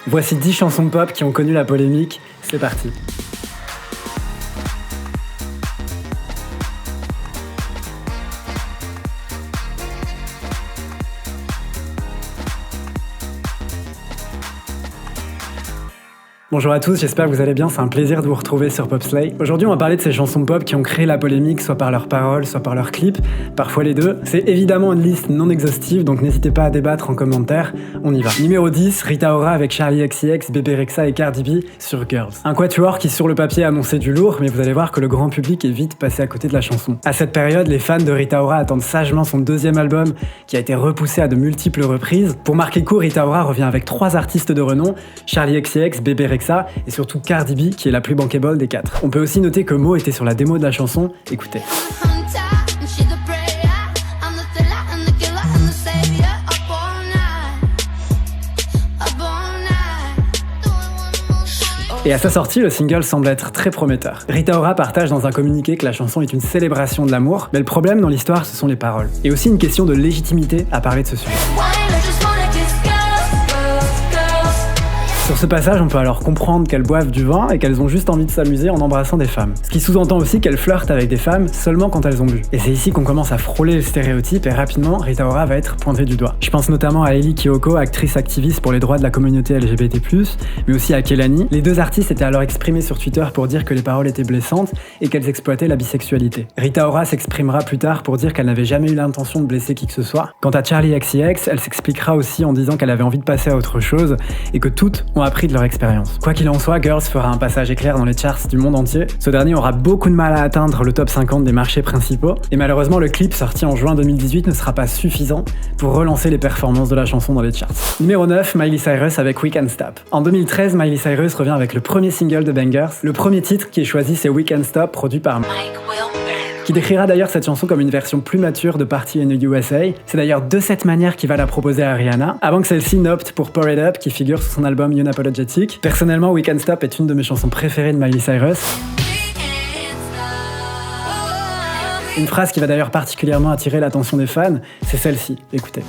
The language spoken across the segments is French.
Voici 10 chansons pop qui ont connu la polémique, c'est parti. Bonjour à tous, j'espère que vous allez bien, c'est un plaisir de vous retrouver sur Popslay. Aujourd'hui on va parler de ces chansons pop qui ont créé la polémique, soit par leurs paroles, soit par leurs clips, parfois les deux. C'est évidemment une liste non exhaustive, donc n'hésitez pas à débattre en commentaire, on y va. Numéro 10, Rita Ora avec Charli XCX, Bebe Rexha et Cardi B sur Girls. Un quatuor qui sur le papier annonçait du lourd, mais vous allez voir que le grand public est vite passé à côté de la chanson. À cette période, les fans de Rita Ora attendent sagement son deuxième album, qui a été repoussé à de multiples reprises. Pour marquer court, Rita Ora revient avec 3 artistes de renom, Charli XCX, Bebe Rexha et surtout Cardi B qui est la plus bankable des 4. On peut aussi noter que Mo était sur la démo de la chanson, écoutez. Et à sa sortie, le single semble être très prometteur. Rita Ora partage dans un communiqué que la chanson est une célébration de l'amour, mais le problème dans l'histoire, ce sont les paroles. Et aussi une question de légitimité à parler de ce sujet. Sur ce passage, on peut alors comprendre qu'elles boivent du vin et qu'elles ont juste envie de s'amuser en embrassant des femmes. Ce qui sous-entend aussi qu'elles flirtent avec des femmes seulement quand elles ont bu. Et c'est ici qu'on commence à frôler le stéréotype et rapidement, Rita Ora va être pointée du doigt. Je pense notamment à Ellie Kyoko, actrice activiste pour les droits de la communauté LGBT+, mais aussi à Kehlani. Les deux artistes étaient alors exprimés sur Twitter pour dire que les paroles étaient blessantes et qu'elles exploitaient la bisexualité. Rita Ora s'exprimera plus tard pour dire qu'elle n'avait jamais eu l'intention de blesser qui que ce soit. Quant à Charli XCX, elle s'expliquera aussi en disant qu'elle avait envie de passer à autre chose et que toutes ont appris de leur expérience. Quoi qu'il en soit, Girls fera un passage éclair dans les charts du monde entier. Ce dernier aura beaucoup de mal à atteindre le top 50 des marchés principaux et malheureusement le clip sorti en juin 2018 ne sera pas suffisant pour relancer les performances de la chanson dans les charts. Numéro 9, Miley Cyrus avec We Can't Stop. En 2013, Miley Cyrus revient avec le premier single de Bangers. Le premier titre qui est choisi, c'est We Can't Stop, produit par qui décrira d'ailleurs cette chanson comme une version plus mature de Party in the USA. C'est d'ailleurs de cette manière qu'il va la proposer à Rihanna, avant que celle-ci n'opte pour Pour It Up, qui figure sur son album Unapologetic. Personnellement, We Can't Stop est une de mes chansons préférées de Miley Cyrus. Une phrase qui va d'ailleurs particulièrement attirer l'attention des fans, c'est celle-ci, écoutez.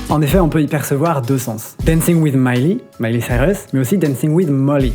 En effet, on peut y percevoir deux sens. Dancing with Miley Cyrus, mais aussi Dancing with Molly.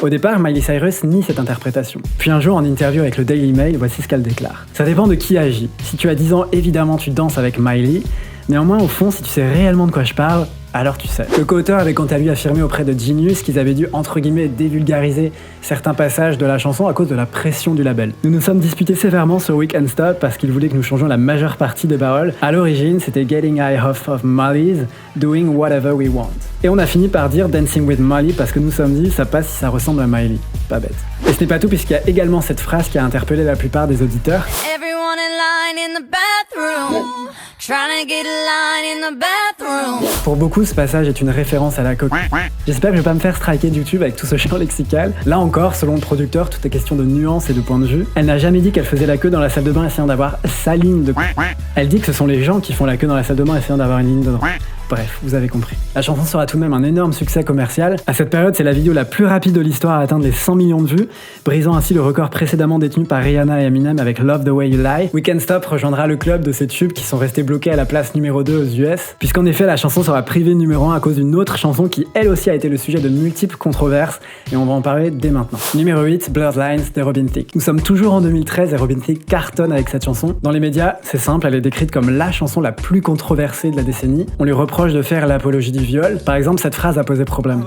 Au départ, Miley Cyrus nie cette interprétation. Puis un jour, en interview avec le Daily Mail, voici ce qu'elle déclare. Ça dépend de qui agit. Si tu as 10 ans, évidemment, tu danses avec Miley. Néanmoins, au fond, si tu sais réellement de quoi je parle, alors tu sais. Le co-auteur avait quant à lui affirmé auprès de Genius qu'ils avaient dû, entre guillemets, dévulgariser certains passages de la chanson à cause de la pression du label. Nous nous sommes disputés sévèrement sur We Can't Stop parce qu'ils voulaient que nous changions la majeure partie des paroles. À l'origine, c'était Getting High Off of Molly's, Doing Whatever We Want. Et on a fini par dire Dancing with Molly parce que nous sommes dit, ça passe si ça ressemble à Miley. Pas bête. Et ce n'est pas tout puisqu'il y a également cette phrase qui a interpellé la plupart des auditeurs. Everyone in line in the bathroom. Pour beaucoup, ce passage est une référence à la coke. J'espère que je vais pas me faire striker de YouTube avec tout ce champ lexical. Là encore, selon le producteur, tout est question de nuances et de point de vue. Elle n'a jamais dit qu'elle faisait la queue dans la salle de bain essayant d'avoir sa ligne de... Elle dit que ce sont les gens qui font la queue dans la salle de bain essayant d'avoir une ligne dedans. Bref, vous avez compris. La chanson sera tout de même un énorme succès commercial. À cette période, c'est la vidéo la plus rapide de l'histoire à atteindre les 100 millions de vues, brisant ainsi le record précédemment détenu par Rihanna et Eminem avec Love the Way You Lie. We Can't Stop rejoindra le club de ces tubes qui sont restés bloqués à la place numéro 2 aux US, puisqu'en effet la chanson sera privée numéro 1 à cause d'une autre chanson qui elle aussi a été le sujet de multiples controverses, et on va en parler dès maintenant. Numéro 8, Blurred Lines de Robin Thicke. Nous sommes toujours en 2013 et Robin Thicke cartonne avec cette chanson. Dans les médias, c'est simple, elle est décrite comme la chanson la plus controversée de la décennie. On lui reproche de faire l'apologie du viol. Par exemple, cette phrase a posé problème.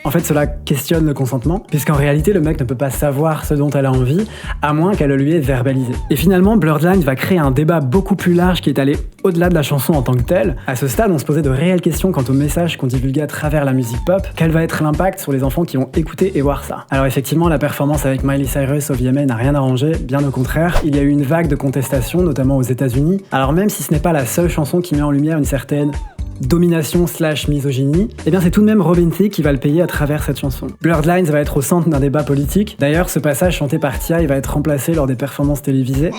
En fait, cela questionne le consentement, puisqu'en réalité, le mec ne peut pas savoir ce dont elle a envie, à moins qu'elle le lui ait verbalisé. Et finalement, Blurred Lines va créer un débat beaucoup plus large qui est allé au-delà de la chanson en tant que telle. À ce stade, on se posait de réelles questions quant au message qu'on divulguait à travers la musique pop. Quel va être l'impact sur les enfants qui vont écouter et voir ça? Alors effectivement, la performance avec Miley Cyrus au VMA n'a rien arrangé, bien au contraire. Il y a eu une vague de contestation, notamment aux États-Unis. Alors même si ce n'est pas la seule chanson qui met en lumière une certaine domination/misogynie, eh bien c'est tout de même Robin Thicke qui va le payer à travers cette chanson. Blurred Lines va être au centre d'un débat politique. D'ailleurs, ce passage chanté par T.I. va être remplacé lors des performances télévisées.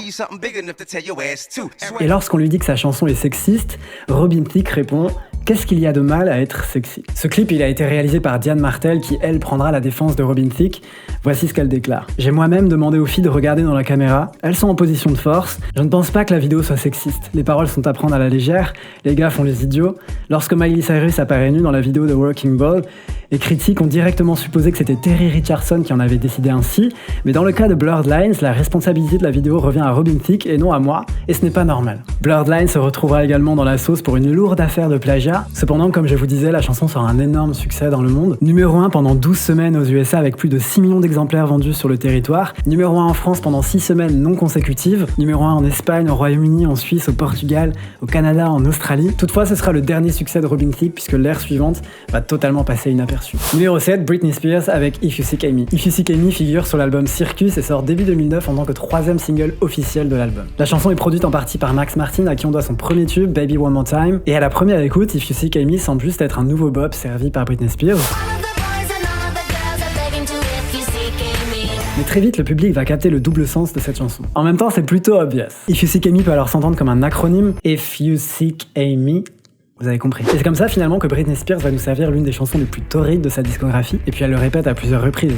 Et lorsqu'on lui dit que sa chanson est sexiste, Robin Thicke répond Qu'est-ce qu'il y a de mal à être sexy? Ce clip, il a été réalisé par Diane Martel qui, elle, prendra la défense de Robin Thicke. Voici ce qu'elle déclare. J'ai moi-même demandé aux filles de regarder dans la caméra. Elles sont en position de force. Je ne pense pas que la vidéo soit sexiste. Les paroles sont à prendre à la légère. Les gars font les idiots. Lorsque Miley Cyrus apparaît nue dans la vidéo de Working Ball, les critiques ont directement supposé que c'était Terry Richardson qui en avait décidé ainsi. Mais dans le cas de Blurred Lines, la responsabilité de la vidéo revient à Robin Thicke et non à moi. Et ce n'est pas normal. Blurred Lines se retrouvera également dans la sauce pour une lourde affaire de plagiat. Cependant, comme je vous disais, la chanson sera un énorme succès dans le monde. Numéro 1 pendant 12 semaines aux USA avec plus de 6 millions d'exemplaires vendus sur le territoire. Numéro 1 en France pendant 6 semaines non consécutives. Numéro 1 en Espagne, au Royaume-Uni, en Suisse, au Portugal, au Canada, en Australie. Toutefois, ce sera le dernier succès de Robin Thicke puisque l'ère suivante va totalement passer inaperçue. Numéro 7, Britney Spears avec If You Seek Amy. If You Seek Amy figure sur l'album Circus et sort début 2009 en tant que 3e single officiel de l'album. La chanson est produite en partie par Max Martin à qui on doit son premier tube, Baby One More Time. Et à la première écoute, If You Seek Amy semble juste être un nouveau bop servi par Britney Spears. Mais très vite, le public va capter le double sens de cette chanson. En même temps, c'est plutôt obvious. If You Seek Amy peut alors s'entendre comme un acronyme. If You Seek Amy. Vous avez compris. Et c'est comme ça finalement que Britney Spears va nous servir l'une des chansons les plus torrides de sa discographie, et puis elle le répète à plusieurs reprises.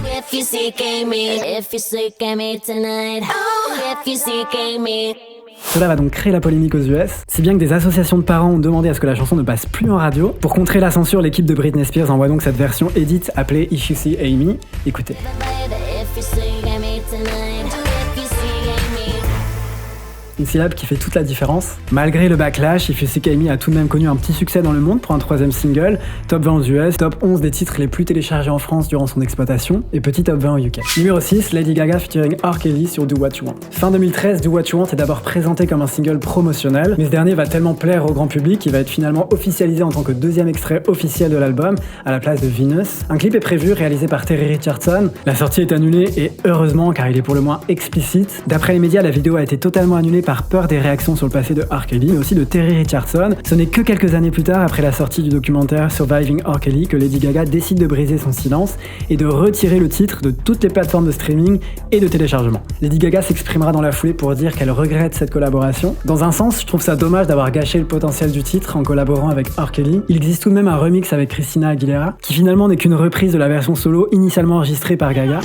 Cela va donc créer la polémique aux US, si bien que des associations de parents ont demandé à ce que la chanson ne passe plus en radio. Pour contrer la censure, l'équipe de Britney Spears envoie donc cette version edit appelée If You See Amy. Écoutez. Une syllabe qui fait toute la différence. Malgré le backlash, If You Seek Amy a tout de même connu un petit succès dans le monde pour un 3e single, top 20 aux US, top 11 des titres les plus téléchargés en France durant son exploitation, et petit top 20 au UK. Numéro 6, Lady Gaga featuring R. Kelly sur Do What You Want. Fin 2013, Do What You Want est d'abord présenté comme un single promotionnel, mais ce dernier va tellement plaire au grand public qu'il va être finalement officialisé en tant que 2e extrait officiel de l'album, à la place de Venus. Un clip est prévu, réalisé par Terry Richardson. La sortie est annulée, et heureusement, car il est pour le moins explicite. D'après les médias, la vidéo a été totalement annulée par peur des réactions sur le passé de R. Kelly, mais aussi de Terry Richardson. Ce n'est que quelques années plus tard, après la sortie du documentaire Surviving R. Kelly, que Lady Gaga décide de briser son silence et de retirer le titre de toutes les plateformes de streaming et de téléchargement. Lady Gaga s'exprimera dans la foulée pour dire qu'elle regrette cette collaboration. Dans un sens, je trouve ça dommage d'avoir gâché le potentiel du titre en collaborant avec R. Kelly. Il existe tout de même un remix avec Christina Aguilera, qui finalement n'est qu'une reprise de la version solo initialement enregistrée par Gaga.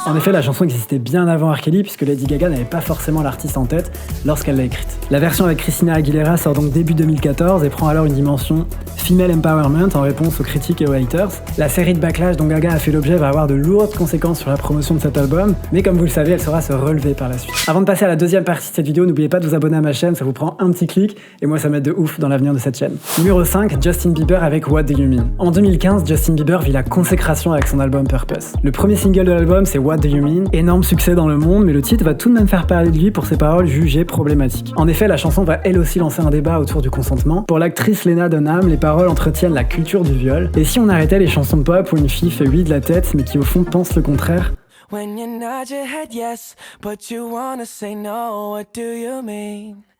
En effet, la chanson existait bien avant R. Kelly puisque Lady Gaga n'avait pas forcément l'artiste en tête lorsqu'elle l'a écrite. La version avec Christina Aguilera sort donc début 2014 et prend alors une dimension female empowerment en réponse aux critiques et aux haters. La série de backlash dont Gaga a fait l'objet va avoir de lourdes conséquences sur la promotion de cet album, mais comme vous le savez, elle saura se relever par la suite. Avant de passer à la deuxième partie de cette vidéo, n'oubliez pas de vous abonner à ma chaîne, ça vous prend un petit clic et moi ça m'aide de ouf dans l'avenir de cette chaîne. Numéro 5, Justin Bieber avec What Do You Mean. En 2015, Justin Bieber vit la consécration avec son album Purpose. Le premier single de l'album, c'est What Do You Mean, énorme succès dans le monde, mais le titre va tout de même faire parler de lui pour ses paroles jugées problématiques. En effet, la chanson va elle aussi lancer un débat autour du consentement. Pour l'actrice Lena Dunham, les paroles entretiennent la culture du viol. Et si on arrêtait les chansons de pop où une fille fait oui de la tête, mais qui au fond pense le contraire?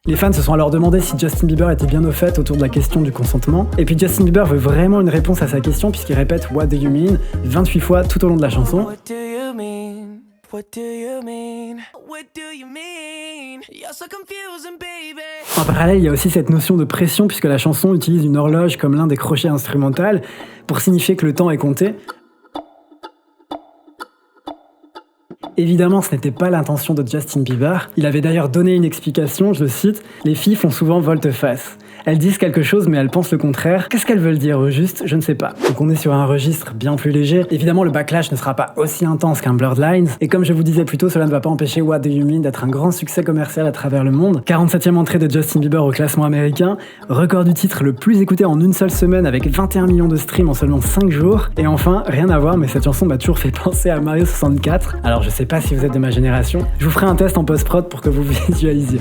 Les fans se sont alors demandé si Justin Bieber était bien au fait autour de la question du consentement. Et puis Justin Bieber veut vraiment une réponse à sa question puisqu'il répète What do you mean 28 fois tout au long de la chanson. What do you mean? What do you mean? What do you mean? You're so confusing, baby. En parallèle, il y a aussi cette notion de pression puisque la chanson utilise une horloge comme l'un des crochets instrumentaux pour signifier que le temps est compté. Évidemment, ce n'était pas l'intention de Justin Bieber. Il avait d'ailleurs donné une explication, je le cite, « Les filles font souvent volte-face. Elles disent quelque chose mais elles pensent le contraire. Qu'est-ce qu'elles veulent dire au juste? Je ne sais pas. » Donc on est sur un registre bien plus léger. Évidemment, le backlash ne sera pas aussi intense qu'un Blurred Lines. Et comme je vous disais plus tôt, cela ne va pas empêcher What Do You Mean d'être un grand succès commercial à travers le monde. 47e entrée de Justin Bieber au classement américain. Record du titre le plus écouté en une seule semaine avec 21 millions de streams en seulement 5 jours. Et enfin, rien à voir, mais cette chanson m'a toujours fait penser à Mario 64. Alors je sais pas si vous êtes de ma génération. Je vous ferai un test en post-prod pour que vous visualisiez.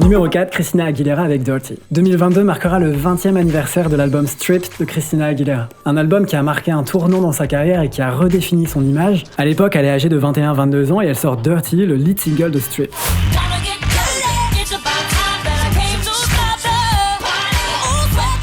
Numéro 4, Christina Aguilera avec Dirty. 2022 marquera le 20e anniversaire de l'album Stripped de Christina Aguilera. Un album qui a marqué un tournant dans sa carrière et qui a redéfini son image. À l'époque, elle est âgée de 21-22 ans et elle sort Dirty, le lead single de Stripped.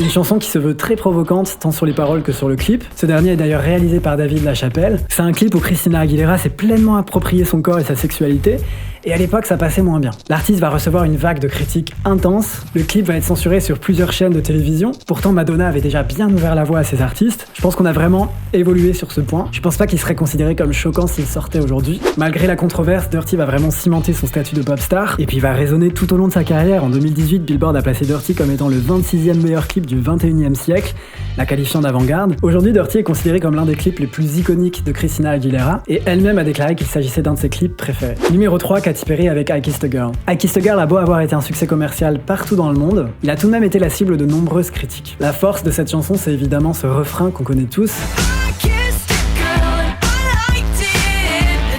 Une chanson qui se veut très provocante tant sur les paroles que sur le clip. Ce dernier est d'ailleurs réalisé par David Lachapelle. C'est un clip où Christina Aguilera s'est pleinement approprié son corps et sa sexualité, et à l'époque ça passait moins bien. L'artiste va recevoir une vague de critiques intenses, le clip va être censuré sur plusieurs chaînes de télévision, pourtant Madonna avait déjà bien ouvert la voie à ses artistes. Je pense qu'on a vraiment évolué sur ce point. Je pense pas qu'il serait considéré comme choquant s'il sortait aujourd'hui. Malgré la controverse, Dirty va vraiment cimenter son statut de pop star, et puis il va résonner tout au long de sa carrière. En 2018, Billboard a placé Dirty comme étant le 26e meilleur clip du 21e siècle, la qualifiant d'avant-garde. Aujourd'hui, Dirty est considéré comme l'un des clips les plus iconiques de Christina Aguilera, et elle-même a déclaré qu'il s'agissait d'un de ses clips préférés. Numéro 3, Katy Perry avec I Kissed a Girl. I Kissed a Girl a beau avoir été un succès commercial partout dans le monde, il a tout de même été la cible de nombreuses critiques. La force de cette chanson, c'est évidemment ce refrain qu'on connaît tous.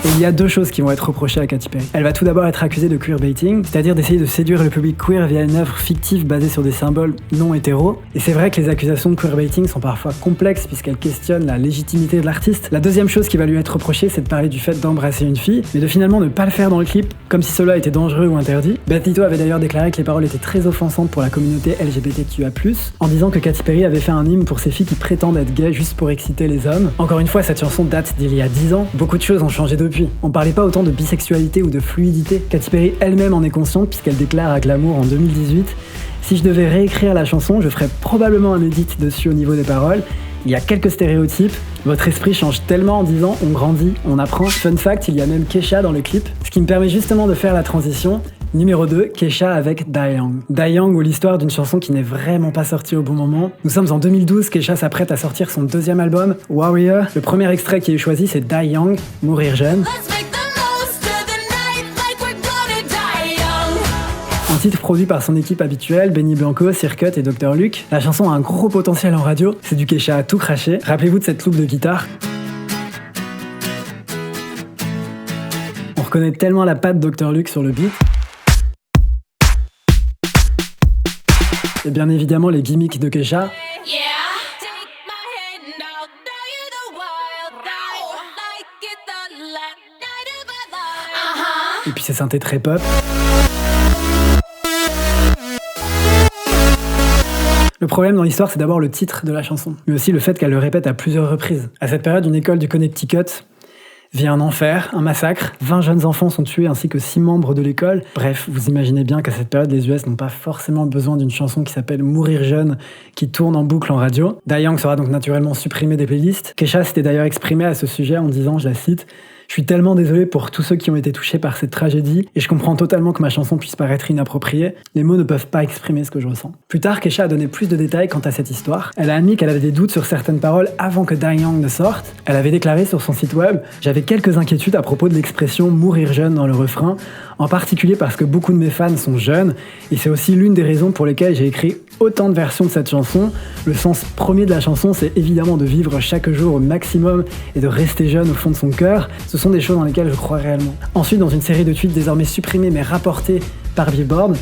Et il y a deux choses qui vont être reprochées à Katy Perry. Elle va tout d'abord être accusée de queerbaiting, c'est-à-dire d'essayer de séduire le public queer via une œuvre fictive basée sur des symboles non hétéros. Et c'est vrai que les accusations de queerbaiting sont parfois complexes puisqu'elles questionnent la légitimité de l'artiste. La deuxième chose qui va lui être reprochée, c'est de parler du fait d'embrasser une fille, mais de finalement ne pas le faire dans le clip, comme si cela était dangereux ou interdit. Beth Ditto avait d'ailleurs déclaré que les paroles étaient très offensantes pour la communauté LGBTQIA+, en disant que Katy Perry avait fait un hymne pour ces filles qui prétendent être gays juste pour exciter les hommes. Encore une fois, cette chanson date d'il y a 10 ans. Beaucoup de choses ont changé depuis. On parlait pas autant de bisexualité ou de fluidité. Katy Perry elle-même en est consciente puisqu'elle déclare à Glamour en 2018 « Si je devais réécrire la chanson, je ferais probablement un edit dessus au niveau des paroles. Il y a quelques stéréotypes. Votre esprit change tellement en disant on grandit, on apprend. Fun fact, il y a même Kesha dans le clip. Ce qui me permet justement de faire la transition. Numéro 2, Kesha avec Die Young. Die Young ou l'histoire d'une chanson qui n'est vraiment pas sortie au bon moment. Nous sommes en 2012, Kesha s'apprête à sortir son deuxième album, Warrior. Le premier extrait qui est choisi, c'est Die Young, Mourir jeune. Un titre produit par son équipe habituelle, Benny Blanco, Circut et Dr. Luke. La chanson a un gros potentiel en radio, c'est du Kesha à tout cracher. Rappelez-vous de cette loupe de guitare. On reconnaît tellement la patte Dr. Luke sur le beat. Et bien évidemment les gimmicks de Kesha. Et puis ses synthés très pop. Le problème dans l'histoire, c'est d'abord le titre de la chanson, mais aussi le fait qu'elle le répète à plusieurs reprises. À cette période, une école du Connecticut vit un enfer, un massacre. 20 jeunes enfants sont tués ainsi que 6 membres de l'école. Bref, vous imaginez bien qu'à cette période, les US n'ont pas forcément besoin d'une chanson qui s'appelle Mourir jeune, qui tourne en boucle en radio. Die Young sera donc naturellement supprimée des playlists. Kesha s'était d'ailleurs exprimée à ce sujet en disant, je la cite, « Je suis tellement désolé pour tous ceux qui ont été touchés par cette tragédie et je comprends totalement que ma chanson puisse paraître inappropriée. Les mots ne peuvent pas exprimer ce que je ressens. » Plus tard, Kesha a donné plus de détails quant à cette histoire. Elle a admis qu'elle avait des doutes sur certaines paroles avant que Die Young ne sorte. Elle avait déclaré sur son site web « J'avais quelques inquiétudes à propos de l'expression « mourir jeune » dans le refrain, en particulier parce que beaucoup de mes fans sont jeunes et c'est aussi l'une des raisons pour lesquelles j'ai écrit autant de versions de cette chanson. Le sens premier de la chanson, c'est évidemment de vivre chaque jour au maximum et de rester jeune au fond de son cœur. Ce sont des choses dans lesquelles je crois réellement. » Ensuite, dans une série de tweets désormais supprimés mais rapportés par Billboard,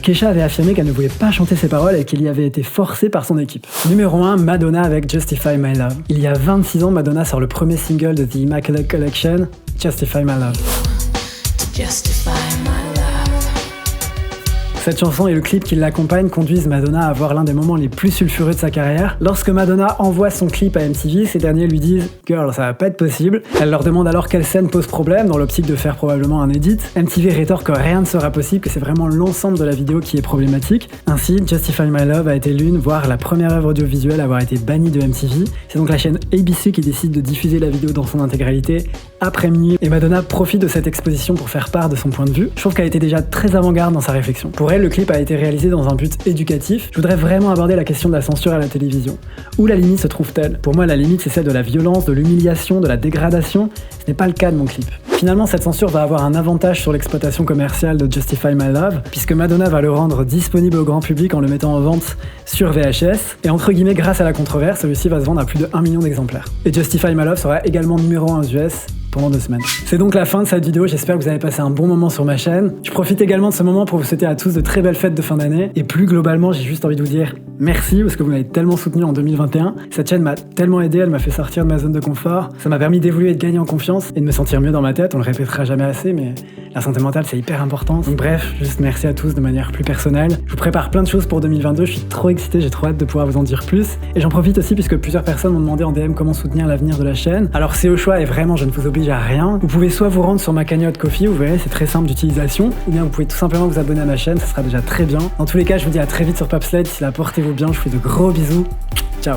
Kesha avait affirmé qu'elle ne voulait pas chanter ses paroles et qu'elle y avait été forcée par son équipe. Numéro 1, Madonna avec Justify My Love. Il y a 26 ans, Madonna sort le premier single de The Immaculate Collection, Justify My Love. Justify my love. Cette chanson et le clip qui l'accompagne conduisent Madonna à avoir l'un des moments les plus sulfureux de sa carrière. Lorsque Madonna envoie son clip à MTV, ces derniers lui disent « Girl, ça va pas être possible ». Elle leur demande alors quelle scène pose problème, dans l'optique de faire probablement un edit. MTV rétorque que rien ne sera possible, que c'est vraiment l'ensemble de la vidéo qui est problématique. Ainsi, Justify My Love a été l'une, voire la première œuvre audiovisuelle à avoir été bannie de MTV. C'est donc la chaîne ABC qui décide de diffuser la vidéo dans son intégralité après minuit, et Madonna profite de cette exposition pour faire part de son point de vue. Je trouve qu'elle était déjà très avant-garde dans sa réflexion. Pour elle, le clip a été réalisé dans un but éducatif. Je voudrais vraiment aborder la question de la censure à la télévision. Où la limite se trouve-t-elle ? Pour moi, la limite, c'est celle de la violence, de l'humiliation, de la dégradation. Ce n'est pas le cas de mon clip. Finalement, cette censure va avoir un avantage sur l'exploitation commerciale de Justify My Love, puisque Madonna va le rendre disponible au grand public en le mettant en vente sur VHS, et entre guillemets, grâce à la controverse, celui-ci va se vendre à plus de 1 million d'exemplaires. Et Justify My Love sera également numéro 1 aux US pendant 2 semaines. C'est donc la fin de cette vidéo, j'espère que vous avez passé un bon moment sur ma chaîne. Je profite également de ce moment pour vous souhaiter à tous de très belles fêtes de fin d'année. Et plus globalement, j'ai juste envie de vous dire merci parce que vous m'avez tellement soutenu en 2021. Cette chaîne m'a tellement aidé, elle m'a fait sortir de ma zone de confort. Ça m'a permis d'évoluer et de gagner en confiance et de me sentir mieux dans ma tête. On le répétera jamais assez, mais la santé mentale, c'est hyper important. Donc bref, juste merci à tous de manière plus personnelle. Je vous prépare plein de choses pour 2022, je suis trop excité, j'ai trop hâte de pouvoir vous en dire plus. Et j'en profite aussi puisque plusieurs personnes m'ont demandé en DM comment soutenir l'avenir de la chaîne. Alors c'est au choix et vraiment, je ne vous oblige à rien. Vous pouvez soit vous rendre sur ma cagnotte Ko-fi, vous verrez, c'est très simple d'utilisation, ou bien vous pouvez tout simplement vous abonner à ma chaîne, ça sera déjà très bien. Dans tous les cas, je vous dis à très vite sur Papsled. D'ici là, portez-vous bien, je vous fais de gros bisous. Ciao.